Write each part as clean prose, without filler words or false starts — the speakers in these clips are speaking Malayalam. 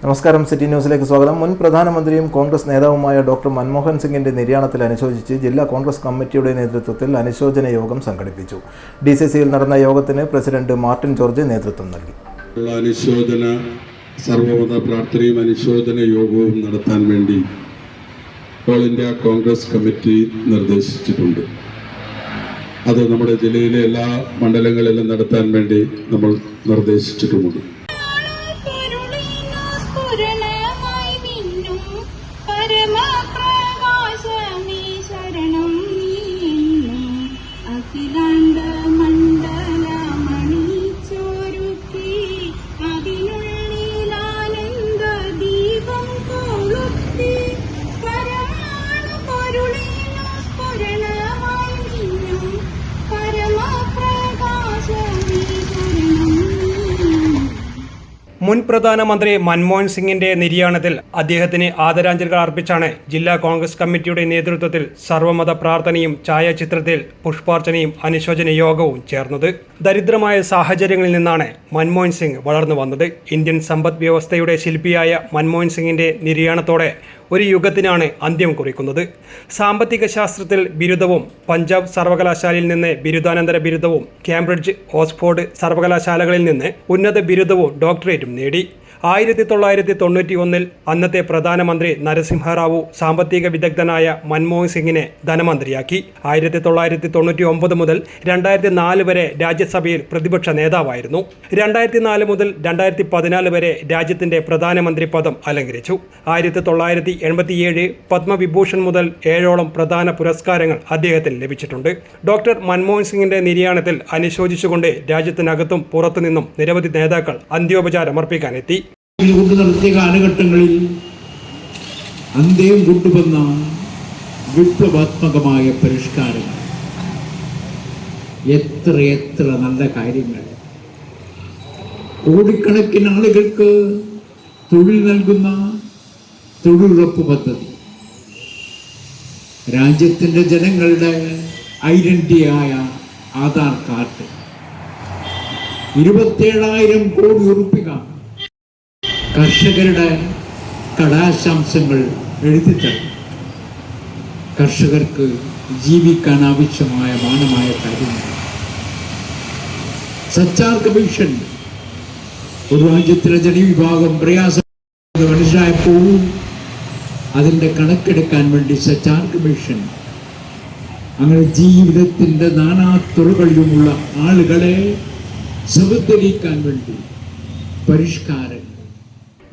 നമസ്കാരം. സിറ്റി ന്യൂസിലേക്ക് സ്വാഗതം. മുൻ പ്രധാനമന്ത്രിയും കോൺഗ്രസ് നേതാവുമായ ഡോക്ടർ മൻമോഹൻ സിംഗിന്റെ നിര്യാണത്തിൽ അനുശോചിച്ച് ജില്ലാ കോൺഗ്രസ് കമ്മിറ്റിയുടെ നേതൃത്വത്തിൽ അനുശോചന യോഗം സംഘടിപ്പിച്ചു. DCCയിൽ നടന്ന യോഗത്തിന് പ്രസിഡന്റ് മാർട്ടിൻ ജോർജ് നേതൃത്വം നൽകി. സർവമത പ്രാർത്ഥനയും അനുശോചന യോഗവും നടത്താൻ വേണ്ടി ഓൾ ഇന്ത്യ കോൺഗ്രസ് കമ്മിറ്റി നിർദ്ദേശിച്ചിട്ടുണ്ട്. അത് നമ്മുടെ ജില്ലയിലെ എല്ലാ മണ്ഡലങ്ങളിലും നടത്താൻ വേണ്ടി നമ്മൾ നിർദ്ദേശിച്ചിട്ടുമുണ്ട്. മുൻ പ്രധാനമന്ത്രി മൻമോഹൻ സിംഗിന്റെ നിര്യാണത്തിൽ അദ്ദേഹത്തിന് ആദരാഞ്ജലികൾ അർപ്പിച്ചാണ് ജില്ലാ കോൺഗ്രസ് കമ്മിറ്റിയുടെ നേതൃത്വത്തിൽ സർവമത പ്രാർത്ഥനയും ഛായാചിത്രത്തിൽ പുഷ്പാർച്ചനയും അനുശോചന യോഗവും ചേർന്നത്. ദരിദ്രമായ സാഹചര്യങ്ങളിൽ നിന്നാണ് മൻമോഹൻ സിംഗ് വളർന്നു വന്നത്. ഇന്ത്യൻ സമ്പദ് വ്യവസ്ഥയുടെ ശില്പിയായ മൻമോഹൻ സിംഗിന്റെ നിര്യാണത്തോടെ ഒരു യുഗത്തിനാണ് അന്ത്യം കുറിക്കുന്നത്. സാമ്പത്തിക ശാസ്ത്രത്തിൽ ബിരുദവും, പഞ്ചാബ് സർവകലാശാലയിൽ നിന്ന് ബിരുദാനന്തര ബിരുദവും, കേംബ്രിഡ്ജ്, ഓക്സ്ഫോർഡ് സർവകലാശാലകളിൽ നിന്ന് ഉന്നത ബിരുദവും ഡോക്ടറേറ്റും നേടി. 1991 അന്നത്തെ പ്രധാനമന്ത്രി നരസിംഹറാവു സാമ്പത്തിക വിദഗ്ധനായ മൻമോഹൻ സിംഗിനെ ധനമന്ത്രിയാക്കി. 1999 മുതൽ 2004 വരെ രാജ്യസഭയിൽ പ്രതിപക്ഷ നേതാവായിരുന്നു. 2004 മുതൽ 2014 വരെ രാജ്യത്തിന്റെ പ്രധാനമന്ത്രി പദം അലങ്കരിച്ചു. 1987 പത്മവിഭൂഷൺ മുതൽ 7ഓളം പ്രധാന പുരസ്കാരങ്ങൾ അദ്ദേഹത്തിന് ലഭിച്ചിട്ടുണ്ട്. ഡോക്ടർ മൻമോഹൻ സിംഗിന്റെ നിര്യാണത്തിൽ അനുശോചിച്ചുകൊണ്ട് രാജ്യത്തിനകത്തും പുറത്തുനിന്നും നിരവധി നേതാക്കൾ അന്ത്യോപചാരമർപ്പിക്കാനെത്തി. നടത്തിയ കാലഘട്ടങ്ങളിൽ അന്ത്യം കൊണ്ടുവന്ന വിപ്ലവാത്മകമായ പരിഷ്കാരങ്ങൾ, എത്ര നല്ല കാര്യങ്ങൾ, കോടിക്കണക്കിന് ആളുകൾക്ക് തൊഴിൽ നൽകുന്ന തൊഴിലുറപ്പ് പദ്ധതി, രാജ്യത്തിൻ്റെ ജനങ്ങളുടെ ഐഡന്റിറ്റിയായ ആധാർ കാർഡ്, 27,000 കോടി ഉറുപ്പിക കർഷകരുടെ കടാശാംശങ്ങൾ എഴുതിത്തരും. കർഷകർക്ക് ജീവിക്കാൻ ആവശ്യമായ മാനമായ കാര്യങ്ങൾ, സച്ചാർ കമ്മീഷൻ, ഒരു രാജ്യത്തിലെ ജനവിഭാഗം പ്രയാസം മനസ്സിലായപ്പോഴും അതിൻ്റെ കണക്കെടുക്കാൻ വേണ്ടി സച്ചാർ കമ്മീഷൻ, അങ്ങനെ ജീവിതത്തിൻ്റെ നാനാതുറകളിലുമുള്ള ആളുകളെ സമത്വീകരിക്കാൻ വേണ്ടി പരിഷ്കാരങ്ങൾ.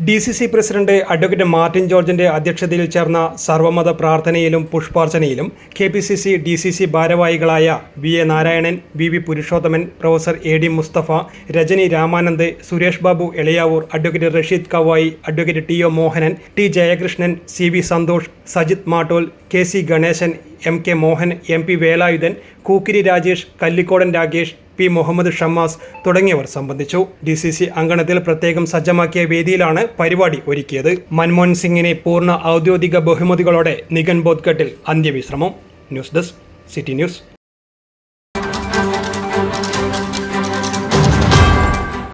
DCC പ്രസിഡന്റ് അഡ്വക്കേറ്റ് മാർട്ടിൻ ജോർജിന്റെ അധ്യക്ഷതയിൽ ചേർന്ന സർവമത പ്രാർത്ഥനയിലും പുഷ്പാർച്ചനയിലും KPCC DCC ഭാരവാഹികളായ VA Narayanan, VV Purushothaman, professor AD Musthafa, Rajani Ramanand, Suresh Babu Elayavoor, advocate Rasheed Kavayi, advocate TO Mohanan, T Jayakrishnan, CV Santhosh, Sajith Mattol, KC Ganesan, MK Mohan, MP Velayudhan, Kookkiri Rajesh, Kallikodan Rakesh, P Muhammed Shammas തുടങ്ങിയവർ സംബന്ധിച്ചു. DCC അങ്കണത്തിൽ പ്രത്യേകം സജ്ജമാക്കിയ വേദിയിലാണ് പരിപാടി ഒരുക്കിയത്. മൻമോഹൻ സിംഗിനെ പൂർണ്ണ ഔദ്യോഗിക ബഹുമതികളോടെ നിഗൻ ബോധ്ഘട്ടിൽ അന്ത്യവിശ്രമം. News desk, city news.